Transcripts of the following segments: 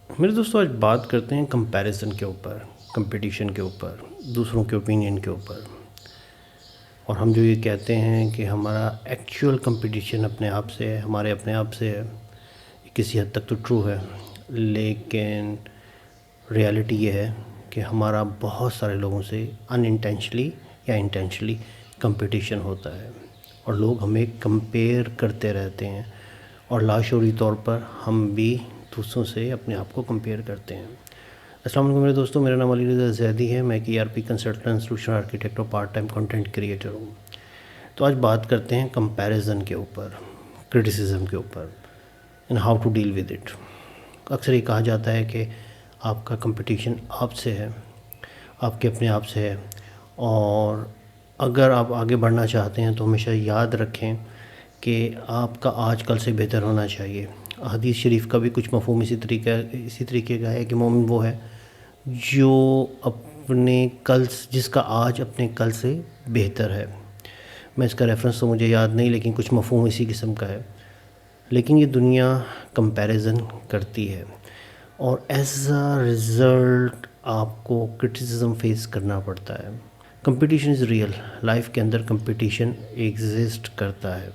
میرے دوستوں، آج بات کرتے ہیں کمپیریزن کے اوپر، کمپٹیشن کے اوپر، دوسروں کے اوپینین کے اوپر. اور ہم جو یہ کہتے ہیں کہ ہمارا ایکچوئل کمپٹیشن اپنے آپ سے ہے، ہمارے اپنے آپ سے ہے، کسی حد تک تو ٹرو ہے، لیکن ریالٹی یہ ہے کہ ہمارا بہت سارے لوگوں سے ان انٹینشنلی یا انٹینشنلی کمپٹیشن ہوتا ہے، اور لوگ ہمیں کمپیئر کرتے رہتے ہیں، اور لاشعوری طور پر ہم بھی دوسروں سے اپنے آپ کو کمپیئر کرتے ہیں. السلام علیکم میرے دوستوں، میرا نام علی رضا زیدی ہے. میں ایک ERP کنسلٹنٹ، سولوشن آرکیٹیکٹ اور پارٹ ٹائم کنٹینٹ کریٹر ہوں. تو آج بات کرتے ہیں کمپیریزن کے اوپر، کرٹیسزم کے اوپر، and how to deal with it. اکثر یہ کہا جاتا ہے کہ آپ کا کمپٹیشن آپ سے ہے، آپ کے اپنے آپ سے ہے، اور اگر آپ آگے بڑھنا چاہتے ہیں تو ہمیشہ یاد رکھیں کہ آپ کا آج کل سے بہتر ہونا چاہیے. حدیث شریف کا بھی کچھ مفہوم اسی طریقے کا ہے کہ مومن وہ ہے جو اپنے کل، جس کا آج اپنے کل سے بہتر ہے. میں اس کا ریفرنس تو مجھے یاد نہیں، لیکن کچھ مفہوم اسی قسم کا ہے. لیکن یہ دنیا کمپیریزن کرتی ہے، اور ایز اے رزلٹ آپ کو کرٹیسزم فیس کرنا پڑتا ہے. کمپٹیشن از ریئل، لائف کے اندر کمپٹیشن ایگزسٹ کرتا ہے،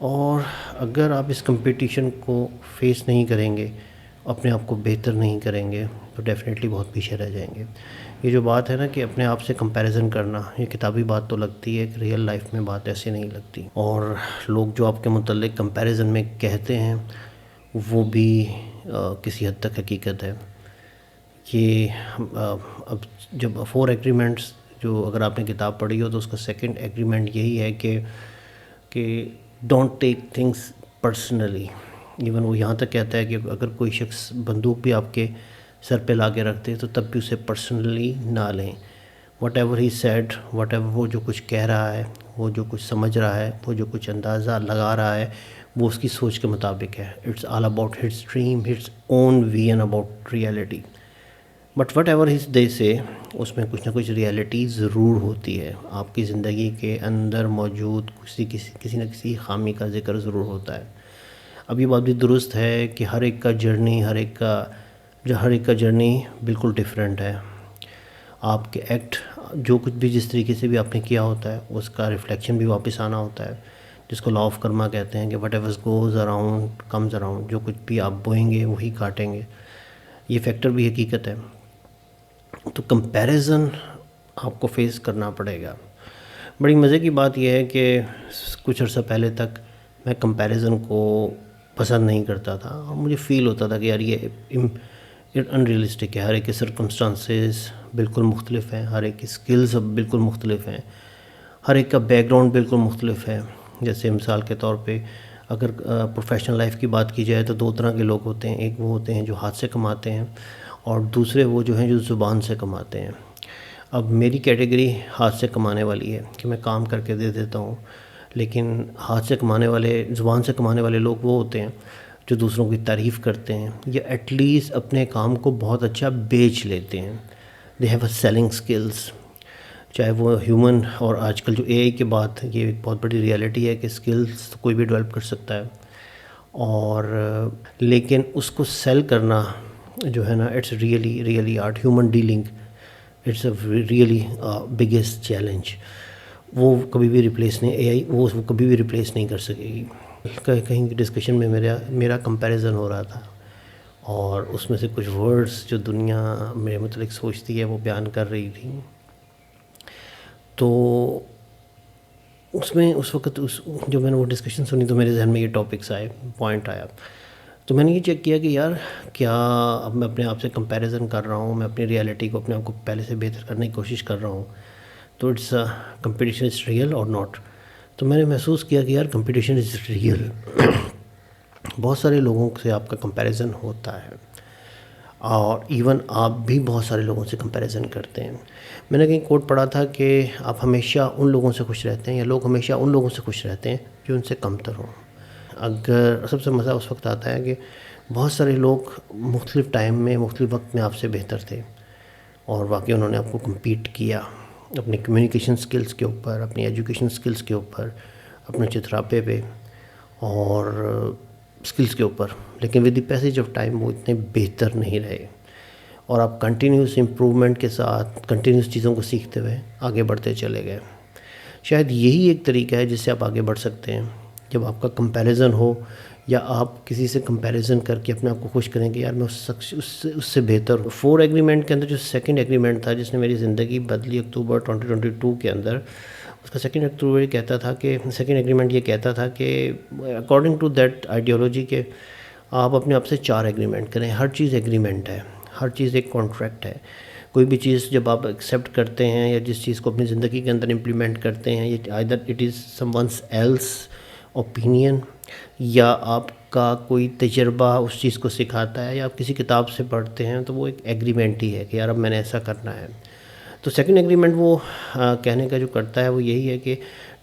اور اگر آپ اس کمپٹیشن کو فیس نہیں کریں گے، اپنے آپ کو بہتر نہیں کریں گے، تو ڈیفینیٹلی بہت پیچھے رہ جائیں گے. یہ جو بات ہے نا کہ اپنے آپ سے کمپیریزن کرنا، یہ کتابی بات تو لگتی ہے کہ ریئل لائف میں بات ایسے نہیں لگتی. اور لوگ جو آپ کے متعلق کمپیریزن میں کہتے ہیں وہ بھی کسی حد تک حقیقت ہے. یہ اب جب 4 ایگریمنٹس، جو اگر آپ نے کتاب پڑھی ہو تو اس کا سیکنڈ ایگریمنٹ یہی ہے کہ don't take things personally. Even وہ یہاں تک کہتا ہے کہ اگر کوئی شخص بندوق بھی آپ کے سر پہ لا کے رکھتے تو تب بھی اسے پرسنلی نہ لیں. What ever he said, what ever وہ جو کچھ کہہ رہا ہے، وہ جو کچھ سمجھ رہا ہے، وہ جو کچھ اندازہ لگا رہا ہے، وہ اس کی سوچ کے مطابق ہے. It's all about his dream, his own vision about reality. But whatever his they say, اس میں کچھ نہ کچھ ریئلٹی ضرور ہوتی ہے. آپ کی زندگی کے اندر موجود کسی نہ کسی خامی کا ذکر ضرور ہوتا ہے. اب یہ بات بھی درست ہے کہ ہر ایک کا جرنی بالکل ڈیفرنٹ ہے. آپ کے ایکٹ، جو کچھ بھی جس طریقے سے بھی آپ نے کیا ہوتا ہے، اس کا ریفلیکشن بھی واپس آنا ہوتا ہے، جس کو لا آف کرما کہتے ہیں کہ what ever goes around comes around. جو کچھ بھی آپ بوئیں گے وہی کاٹیں گے. یہ فیکٹر بھی حقیقت ہے. تو کمپیریزن آپ کو فیس کرنا پڑے گا. بڑی مزے کی بات یہ ہے کہ کچھ عرصہ پہلے تک میں کمپیریزن کو پسند نہیں کرتا تھا، اور مجھے فیل ہوتا تھا کہ یار یہ ان ریئلسٹک ہے. ہر ایک کے سرکمسٹانسز بالکل مختلف ہیں، ہر ایک کی سکلز بالکل مختلف ہیں، ہر ایک کا بیک گراؤنڈ بالکل مختلف ہے. جیسے مثال کے طور پہ اگر پروفیشنل لائف کی بات کی جائے تو 2 طرح کے لوگ ہوتے ہیں. ایک وہ ہوتے ہیں جو ہاتھ سے کماتے ہیں، اور دوسرے وہ جو ہیں جو زبان سے کماتے ہیں. اب میری کیٹیگری ہاتھ سے کمانے والی ہے کہ میں کام کر کے دے دیتا ہوں. لیکن ہاتھ سے کمانے والے، زبان سے کمانے والے لوگ وہ ہوتے ہیں جو دوسروں کی تعریف کرتے ہیں، یا ایٹ لیسٹ اپنے کام کو بہت اچھا بیچ لیتے ہیں. They have a selling skills. چاہے وہ ہیومن، اور آج کل جو AI کے بعد یہ ایک بہت بڑی ریالٹی ہے کہ سکلز کوئی بھی ڈیولپ کر سکتا ہے، اور لیکن اس کو سیل کرنا جو ہے نا، it's really art. Human dealing, it's a really biggest challenge. وہ کبھی بھی ریپلیس نہیں، AI وہ کبھی بھی ریپلیس نہیں کر سکے گی. کہیں ڈسکشن میں میرا کمپیریزن ہو رہا تھا، اور اس میں سے کچھ ورڈز جو دنیا میرے متعلق سوچتی ہے وہ بیان کر رہی تھی. تو اس وقت جو میں نے وہ ڈسکشن سنی تو میرے ذہن میں یہ ٹاپکس آئے، پوائنٹ آیا. تو میں نے یہ چیک کیا کہ یار کیا اب میں اپنے آپ سے کمپیریزن کر رہا ہوں، میں اپنی ریالٹی کو، اپنے آپ کو پہلے سے بہتر کرنے کی کوشش کر رہا ہوں، تو اٹس کمپٹیشن از ریئل اور ناٹ. تو میں نے محسوس کیا کہ یار کمپٹیشن از ریئل. بہت سارے لوگوں سے آپ کا کمپیریزن ہوتا ہے، اور ایون آپ بھی بہت سارے لوگوں سے کمپیریزن کرتے ہیں. میں نے کہیں کوٹ پڑھا تھا کہ آپ ہمیشہ ان لوگوں سے خوش رہتے ہیں، یا لوگ ہمیشہ ان لوگوں سے خوش رہتے ہیں جو ان سے کمتر ہوں. اگر سب سے مزہ اس وقت آتا ہے کہ بہت سارے لوگ مختلف ٹائم میں، مختلف وقت میں آپ سے بہتر تھے، اور واقعی انہوں نے آپ کو کمپیٹ کیا اپنے کمیونیکیشن سکلز کے اوپر، اپنی ایجوکیشن سکلز کے اوپر، اپنے چتراپے پہ. اور اسکلس کے اوپر، لیکن with the passage of time وہ اتنے بہتر نہیں رہے، اور آپ کنٹینیوس امپرومنٹ کے ساتھ کنٹینیوس چیزوں کو سیکھتے ہوئے آگے بڑھتے چلے گئے۔ شاید یہی ایک طریقہ ہے جس سے آپ آگے بڑھ سکتے ہیں، جب آپ کا کمپیریزن ہو یا آپ کسی سے کمپیریزن کر کے اپنے آپ کو خوش کریں کہ یار میں اس سے بہتر ہوں۔ 4 ایگریمنٹ کے اندر جو سیکنڈ ایگریمنٹ تھا جس نے میری زندگی بدلی اکتوبر 2022 کے اندر، اس کا سیکنڈ ایگریمنٹ یہ کہتا تھا کہ اکارڈنگ ٹو دیٹ آئیڈیالوجی کہ آپ اپنے آپ سے 4 ایگریمنٹ کریں، ہر چیز ایگریمنٹ ہے، ہر چیز ایک کانٹریکٹ ہے۔ کوئی بھی چیز جب آپ ایکسیپٹ کرتے ہیں یا جس چیز کو اپنی زندگی کے اندر امپلیمنٹ کرتے ہیں، یہ either it is some one's else opinion, یا آپ کا کوئی تجربہ اس چیز کو سکھاتا ہے، یا آپ کسی کتاب سے پڑھتے ہیں، تو وہ ایک ایگریمنٹ ہی ہے کہ یار اب میں نے ایسا کرنا ہے۔ تو سیکنڈ ایگریمنٹ وہ کہنے کا جو کرتا ہے وہ یہی ہے کہ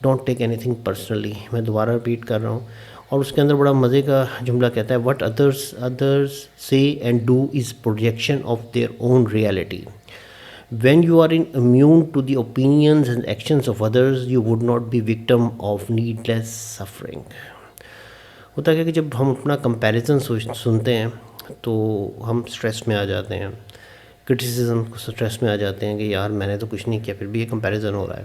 don't take any thing personally. میں دوبارہ ریپیٹ کر رہا ہوں، اور اس کے اندر بڑا مزے کا جملہ کہتا ہے وٹ ادرس سے and do is projection of their own reality, when you are immune to the opinions and actions of others you would not be victim of needless suffering. ہوتا ہے کہ جب ہم اپنا کمپیریزن سنتے ہیں تو ہم سٹریس میں آ جاتے ہیں، کرٹیسزم کو سٹریس میں آ جاتے ہیں کہ یار میں نے تو کچھ نہیں کیا پھر بھی یہ کمپیریزن ہو رہا ہے،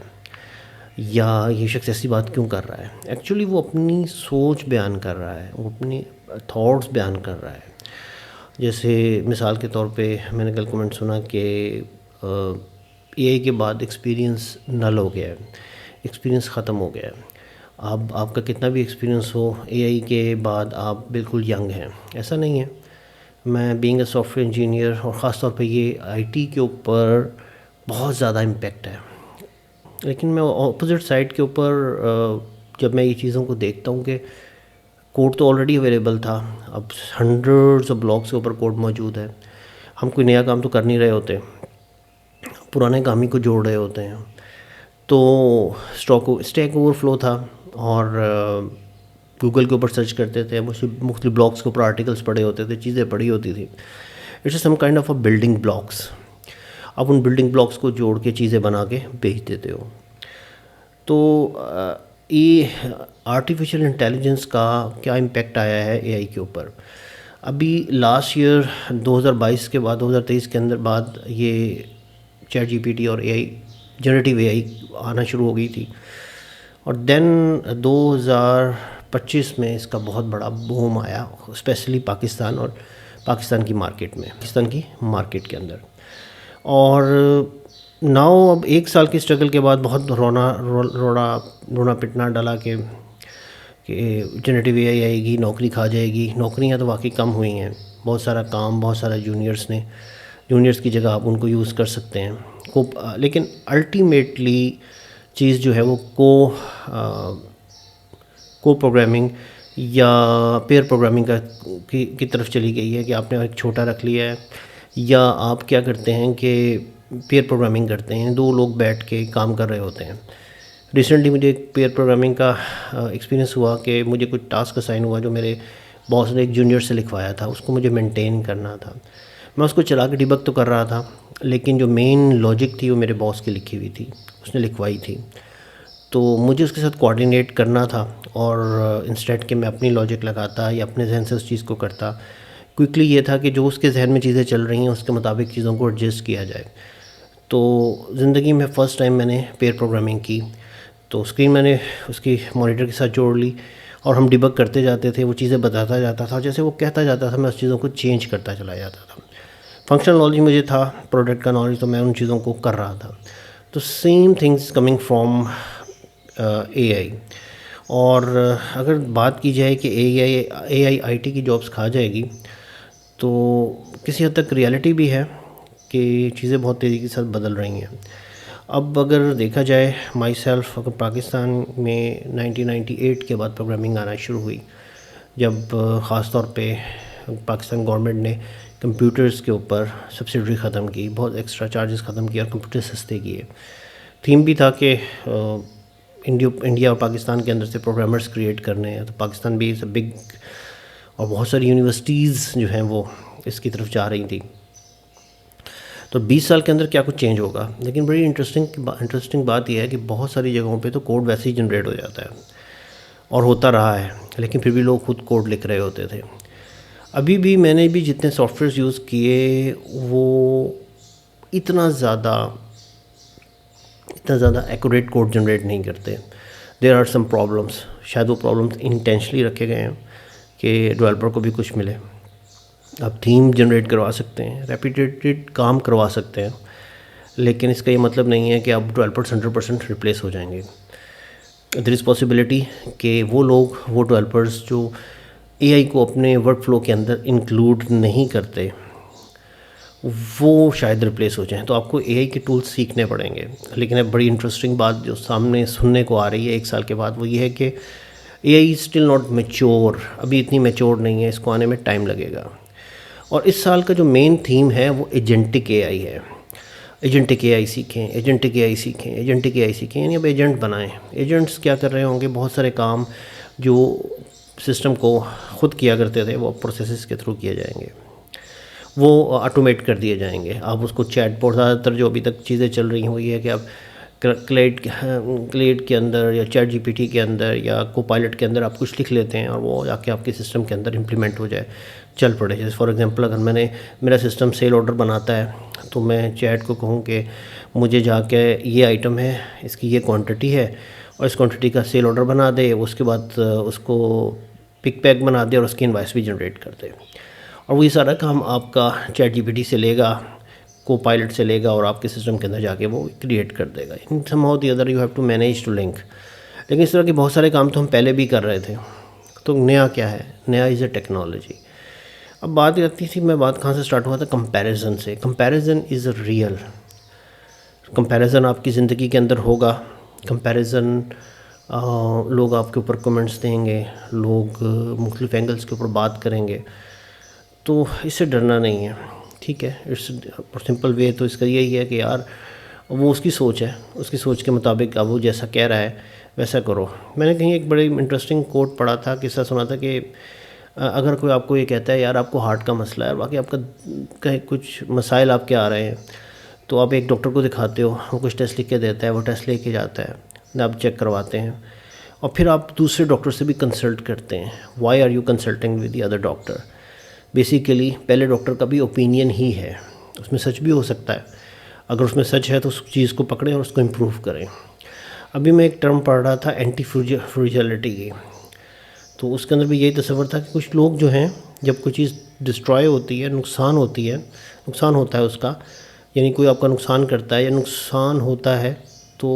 یا یہ شخص ایسی بات کیوں کر رہا ہے۔ ایکچولی وہ اپنی سوچ بیان کر رہا ہے، وہ اپنی تھاٹس بیان کر رہا ہے۔ جیسے مثال کے طور پہ میں نے کل کمنٹ سنا کہ اے آئی کے بعد ایکسپیرینس نل ہو گیا ہے، ایکسپیرینس ختم ہو گیا ہے۔ اب آپ کا کتنا بھی ایکسپیرینس ہو، اے آئی کے بعد آپ بالکل ینگ ہیں، ایسا نہیں ہے۔ میں being a soft where engineer, اور خاص طور پہ یہ آئی ٹی کے اوپر بہت زیادہ امپیکٹ ہے، لیکن میں اپوزٹ سائڈ کے اوپر جب میں یہ چیزوں کو دیکھتا ہوں کہ کوڈ تو آلریڈی اویلیبل تھا، اب ہنڈریڈز آف بلاگس کے اوپر کوڈ موجود ہے، ہم کوئی نیا کام تو کر نہیں رہے ہوتے، پرانے کام ہی کو جوڑ رہے ہوتے ہیں۔ تو اسٹیک اوور فلو تھا، اور گوگل کے اوپر سرچ کرتے تھے، مختلف بلاگس کے اوپر آرٹیکلس پڑھے ہوتے تھے، چیزیں پڑھی ہوتی تھی۔ It's some kind of a building blocks, آپ ان بلڈنگ بلاکس کو جوڑ کے چیزیں بنا کے بیچ دیتے ہو۔ تو یہ آرٹیفیشیل انٹیلیجنس کا کیا امپیکٹ آیا ہے اے آئی کے اوپر؟ ابھی لاسٹ ایئر 2022 کے بعد 2023 کے اندر بعد یہ چیٹ جی پی ٹی اور اے آئی جنریٹیو اے آئی آنا شروع ہو گئی تھی، اور دین 2025 میں اس کا بہت بڑا بوم آیا، اسپیشلی پاکستان اور پاکستان کی مارکیٹ کے اندر۔ اور ناؤ اب 1 سال کی اسٹرگل کے بعد بہت رونا پٹنا ڈالا کہ جنریٹیو اے آئی آئے گی، نوکری کھا جائے گی۔ نوکریاں تو واقعی کم ہوئی ہیں، بہت سارا کام بہت سارا جونیئرس کی جگہ آپ ان کو یوز کر سکتے ہیں، لیکن الٹیمیٹلی چیز جو ہے وہ کو پروگرامنگ یا پیئر پروگرامنگ کی طرف چلی گئی ہے، کہ آپ نے ایک چھوٹا رکھ لیا ہے، یا آپ کیا کرتے ہیں کہ پیئر پروگرامنگ کرتے ہیں، 2 لوگ بیٹھ کے کام کر رہے ہوتے ہیں۔ ریسنٹلی مجھے ایک پیئر پروگرامنگ کا ایکسپیرینس ہوا کہ مجھے کچھ ٹاسک اسائن ہوا جو میرے باس نے ایک جونیئر سے لکھوایا تھا، اس کو مجھے مینٹین کرنا تھا۔ میں اس کو چلا کے ڈیبگ تو کر رہا تھا، لیکن جو مین لاجک تھی وہ میرے باس کی لکھی ہوئی تھی، اس نے لکھوائی تھی، تو مجھے اس کے ساتھ کوآرڈینیٹ کرنا تھا، اور انسٹیڈ کہ میں اپنی لاجک لگاتا یا اپنے ذہن سے اس چیز کو کرتا، کوئکلی یہ تھا کہ جو اس کے ذہن میں چیزیں چل رہی ہیں اس کے مطابق چیزوں کو ایڈجسٹ کیا جائے۔ تو زندگی میں فرسٹ ٹائم میں نے پیئر پروگرامنگ کی، تو اسکرین میں نے اس کی مانیٹر کے ساتھ جوڑ لی، اور ہم ڈیبگ کرتے جاتے تھے، وہ چیزیں بتاتا جاتا تھا، جیسے وہ کہتا جاتا تھا میں اس چیزوں کو چینج کرتا چلا جاتا تھا۔ فنکشنل نالج مجھے تھا، پروڈکٹ کا نالج، تو میں ان چیزوں کو کر رہا تھا۔ تو same things coming from A I. اور اگر بات کی جائے کہ اے آئی ٹی کی جابس کھا جائے گی، تو کسی حد تک ریالٹی بھی ہے کہ چیزیں بہت تیزی کے ساتھ بدل رہی ہیں۔ اب اگر دیکھا جائے مائی سیلف، اگر پاکستان میں 1998 کے بعد پروگرامنگ آنا شروع ہوئی، جب خاص طور پہ پاکستان گورنمنٹ نے کمپیوٹرز کے اوپر سبسڈری ختم کی، بہت ایکسٹرا چارجز ختم کیا اور کمپیوٹر سستے کیے۔ تھیم بھی تھا کہ انڈیا اور پاکستان کے اندر سے پروگرامرز کریٹ کرنے ہیں، تو پاکستان بھی از اے بگ، اور بہت ساری یونیورسٹیز جو ہیں وہ اس کی طرف جا رہی تھیں۔ تو 20 سال کے اندر کیا کچھ چینج ہوگا، لیکن بڑی انٹرسٹنگ بات یہ ہے کہ بہت ساری جگہوں پہ تو کوڈ ویسے ہی جنریٹ ہو جاتا ہے، اور ہوتا رہا ہے، لیکن پھر بھی لوگ خود کوڈ لکھ رہے ہوتے تھے. ابھی بھی میں نے بھی جتنے سافٹ ویئرس یوز کیے وہ اتنا زیادہ ایکوریٹ کوڈ جنریٹ نہیں کرتے. دیر آر سم پرابلمس، شاید وہ پرابلمس انٹینشنلی رکھے گئے ہیں کہ ڈیولپر کو بھی کچھ ملے. آپ تھیم جنریٹ کروا سکتے ہیں، ریپیٹیڈ کام کروا سکتے ہیں، لیکن اس کا یہ مطلب نہیں ہے کہ آپ ڈیولپرس 100% ریپلیس ہو جائیں گے. دیر از پاسبلٹی کہ وہ لوگ، وہ ڈیولپرس جو اے آئی کو اپنے ورک فلو کے اندر انکلوڈ نہیں کرتے، وہ شاید ریپلیس ہو جائیں. تو آپ کو اے آئی کے ٹولس سیکھنے پڑیں گے. لیکن اب بڑی انٹرسٹنگ بات جو سامنے سننے کو آ رہی ہے 1 سال کے بعد، وہ یہ ہے کہ اے آئی اسٹل ناٹ میچور، ابھی اتنی میچور نہیں ہے، اس کو آنے میں ٹائم لگے گا. اور اس سال کا جو مین تھیم ہے وہ ایجنٹک اے آئی ہے. ایجنٹک اے آئی سیکھیں، ایجنٹک اے آئی سیکھیں، ایجنٹک اے آئی سیکھیں، یعنی اب ایجنٹ بنائیں. ایجنٹس کیا کر رہے ہوں گے؟ بہت سارے کام جو سسٹم کو خود کیا کرتے تھے وہ پروسیسز کے تھرو کیے جائیں گے، وہ آٹومیٹ کر دیے جائیں گے. آپ اس کو چیٹ بوٹ، زیادہ تر جو ابھی تک چیزیں چل رہی ہیں وہ یہ ہے کہ آپ کلیڈ کے اندر یا چیٹ جی پی ٹی کے اندر یا کو پائلٹ کے اندر آپ کچھ لکھ لیتے ہیں اور وہ جا کے آپ کے سسٹم کے اندر امپلیمنٹ ہو جائے، چل پڑے. جیسے فار ایگزامپل اگر میرا سسٹم سیل آرڈر بناتا ہے تو میں چیٹ کو کہوں کہ مجھے جا کے یہ آئٹم ہے، اس کی یہ کوانٹٹی ہے اور اس کوانٹٹی کا سیل آرڈر بنا دے، اس کے بعد اس کو پک پیک بنا دے اور اس کی انوائس بھی جنریٹ کر دے. اور وہی سارا کام آپ کا چیٹ جی پی ٹی سے لے گا، کو پائلٹ سے لے گا اور آپ کے سسٹم کے اندر جا کے وہ کریٹ کر دے گا. Somehow the other you have to manage to link. لیکن اس طرح کے بہت سارے کام تو ہم پہلے بھی کر رہے تھے. تو نیا کیا ہے؟ نیا از اے ٹیکنالوجی. اب بات کرتی تھی، میں بات کہاں سے سٹارٹ ہوا تھا؟ کمپیریزن سے. Comparison is a real. Comparison آپ کی زندگی کے اندر ہوگا. کمپیریزن لوگ آپ کے اوپر کمنٹس دیں گے، لوگ مختلف اینگلس کے اوپر بات کریں گے. تو اس سے ڈرنا نہیں ہے، ٹھیک ہے. اٹس سمپل وے تو اس کا یہی ہے کہ یار وہ اس کی سوچ ہے، اس کی سوچ کے مطابق اب وہ جیسا کہہ رہا ہے ویسا کرو. میں نے کہیں ایک بڑی انٹرسٹنگ کوٹ پڑھا تھا، قصہ سنا تھا کہ اگر کوئی آپ کو یہ کہتا ہے یار آپ کو ہارٹ کا مسئلہ ہے اور باقی آپ کا کچھ مسائل آپ کے آ رہے ہیں، تو آپ ایک ڈاکٹر کو دکھاتے ہو، وہ کچھ ٹیسٹ لکھ کے دیتا ہے، وہ ٹیسٹ لے کے جاتا ہے، آپ چیک کرواتے ہیں اور پھر آپ دوسرے ڈاکٹر سے بھی کنسلٹ کرتے ہیں. Why are you consulting with the other doctor? Basically پہلے ڈاکٹر کا بھی اوپینین ہی ہے، اس میں سچ بھی ہو سکتا ہے. اگر اس میں سچ ہے تو اس چیز کو پکڑیں اور اس کو امپروو کریں. ابھی میں ایک ٹرم پڑھ رہا تھا اینٹی فریجیلٹی کی، تو اس کے اندر بھی یہی تصور تھا کہ کچھ لوگ جو ہیں جب کوئی چیز ڈسٹرائے ہوتی ہے، نقصان ہوتا ہے اس کا، یعنی کوئی آپ کا نقصان کرتا ہے یا نقصان ہوتا ہے تو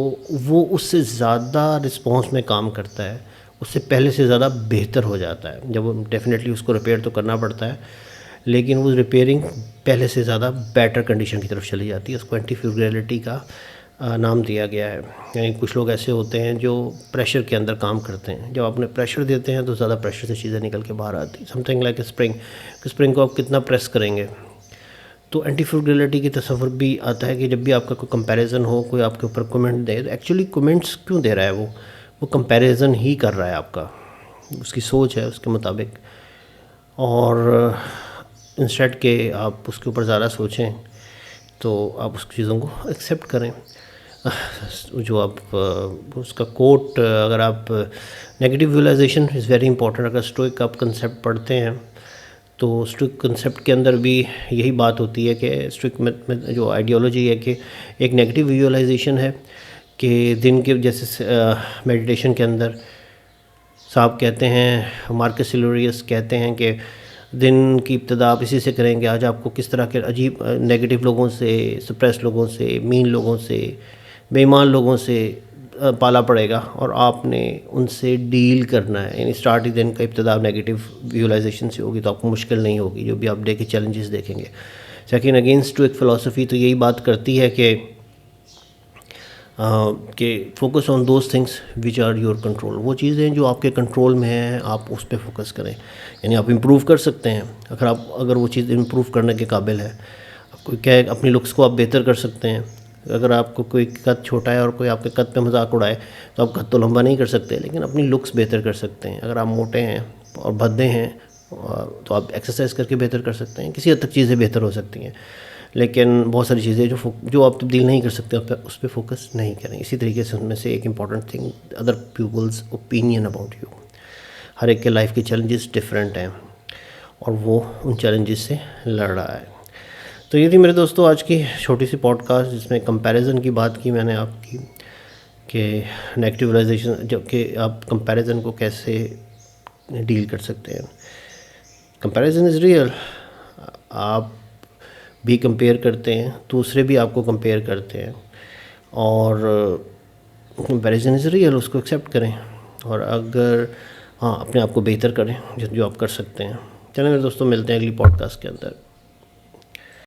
وہ اس سے زیادہ رسپانس میں کام کرتا ہے، اس سے پہلے سے زیادہ بہتر ہو جاتا ہے. جب وہ ڈیفینیٹلی اس کو ریپیئر تو کرنا پڑتا ہے، لیکن وہ ریپیئرنگ پہلے سے زیادہ بیٹر کنڈیشن کی طرف چلی جاتی ہے. اس کو اینٹی فریجیلٹی کا نام دیا گیا ہے. یعنی کچھ لوگ ایسے ہوتے ہیں جو پریشر کے اندر کام کرتے ہیں. جب آپ نے پریشر دیتے ہیں تو زیادہ پریشر سے چیزیں نکل کے باہر آتی ہیں. سم تھنگ لائک اسپرنگ کو آپ کتنا پریس کریں گے. تو اینٹی فریجیلٹی کی تصور بھی آتا ہے کہ جب بھی آپ کا کوئی کمپیریزن ہو، کوئی آپ کے اوپر کومنٹ دے، تو ایکچولی کومنٹس کیوں دے رہا ہے؟ وہ کمپیریزن ہی کر رہا ہے آپ کا، اس کی سوچ ہے اس کے مطابق. اور انسٹیڈ کہ آپ اس کے اوپر زیادہ سوچیں تو آپ اس چیزوں کو ایکسیپٹ کریں. جو آپ اس کا کوٹ، اگر آپ نیگیٹو ویژوائزیشن از ویری امپورٹنٹ. اگر اسٹوئک آپ کنسیپٹ پڑھتے ہیں تو اسٹوئک کنسیپٹ کے اندر بھی یہی بات ہوتی ہے کہ اسٹوئک میں جو آئیڈیالوجی ہے کہ ایک نیگیٹو ویژوائزیشن ہے کہ دن کے جیسے میڈیٹیشن کے اندر صاحب کہتے ہیں، مارکس ایلوریس کہتے ہیں کہ دن کی ابتدا آپ اسی سے کریں گے. آج آپ کو کس طرح کے عجیب نیگیٹو لوگوں سے، سپریس لوگوں سے، مین لوگوں سے، بے ایمان لوگوں سے پالا پڑے گا اور آپ نے ان سے ڈیل کرنا ہے. یعنی اسٹارٹ ہی دن کا ابتدا نیگیٹو ویژوائزیشن سے ہوگی تو آپ کو مشکل نہیں ہوگی جو بھی آپ ڈے کے چیلنجز دیکھیں گے. سیکنڈ اگینسٹ ٹو ایک فلاسفی تو یہی بات کرتی ہے کہ focus on those things which are your control. وہ چیزیں جو آپ کے کنٹرول میں ہیں آپ اس پہ فوکس کریں. یعنی آپ امپروو کر سکتے ہیں اگر وہ چیز امپروو کرنے کے قابل ہے. آپ کو کیا ہے، اپنی لکس کو آپ بہتر کر سکتے ہیں. اگر آپ کو کوئی قد چھوٹا ہے اور کوئی آپ کے قد پہ مذاق اڑائے تو آپ قد تو لمبا نہیں کر سکتے، لیکن اپنی لکس بہتر کر سکتے ہیں. اگر آپ موٹے ہیں اور بھدے ہیں تو آپ ایکسرسائز کر کے بہتر کر سکتے ہیں. کسی حد تک چیزیں بہتر ہو سکتی ہیں، لیکن بہت ساری چیزیں جو آپ تبدیل نہیں کر سکتے اس پہ فوکس نہیں کریں. اسی طریقے سے ان میں سے ایک important thing other people's opinion about you. ہر ایک کے لائف کے چیلنجز ڈفرینٹ ہیں اور وہ ان چیلنجز سے لڑ رہا ہے. تو یہ تھی میرے دوستوں آج کی چھوٹی سی پوڈ کاسٹ جس میں کمپیریزن کی بات کی میں نے آپ کی کہ نیگیٹیورائزیشن جو کہ آپ کمپیریزن کو کیسے ڈیل کر سکتے ہیں. Comparison is real. آپ بھی کمپیئر کرتے ہیں, دوسرے بھی آپ کو کمپیئر کرتے ہیں, اور کمپیریزن از ریئل, اس کو ایکسیپٹ کریں اور اگر اپنے آپ کو بہتر کریں جو آپ کر سکتے ہیں. چلیں میرے دوستوں ملتے ہیں اگلی پوڈ کاسٹ کے اندر.